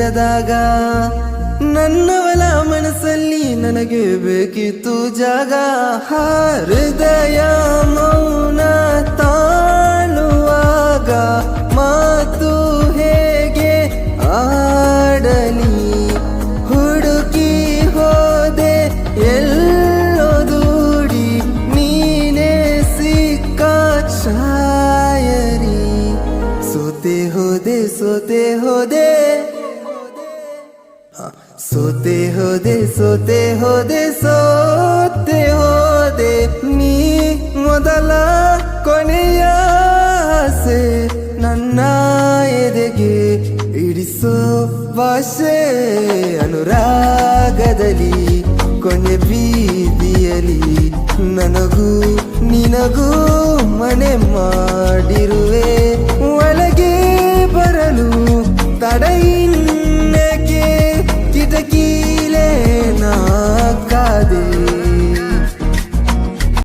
ಹೃದಯದಾಗ ನನ್ನವಳ ಮನಸ್ಸಲ್ಲಿ ನನಗೆ ಬೇಕಿತ್ತು ಜಾಗ. ಹೃದಯ ಮೌನ ತಾಳುವಾಗ ಮಾತು ಹೇಗೆ ಆಡಲಿ, ಹುಡುಕಿ ಹೋದೆ ಎಲ್ಲೋ ದೂಡಿ ನೀನೇ ಸಿಕ್ಕ ಶಾಯರಿ. ಸೋತೆ ಹೋದೆ ಸೋತೆ ಹೋದೆ ಸೋತೆ ಹೋದೆ ಸೋತೆ ಹೋದೆ ಸೋತೆ ಹೋದೆ. ನೀ ಮೊದಲ ಕೊನೆಯ ಆಸೆ ನನ್ನ ಎದೆಗೆ ಇಡಿಸೋ ಭಾಷೆ. ಅನುರಾಗದಲ್ಲಿ ಕೊನೆ ಬೀದಿಯಲ್ಲಿ ನನಗೂ ನಿನಗೂ ಮನೆ ಮಾಡಿರು.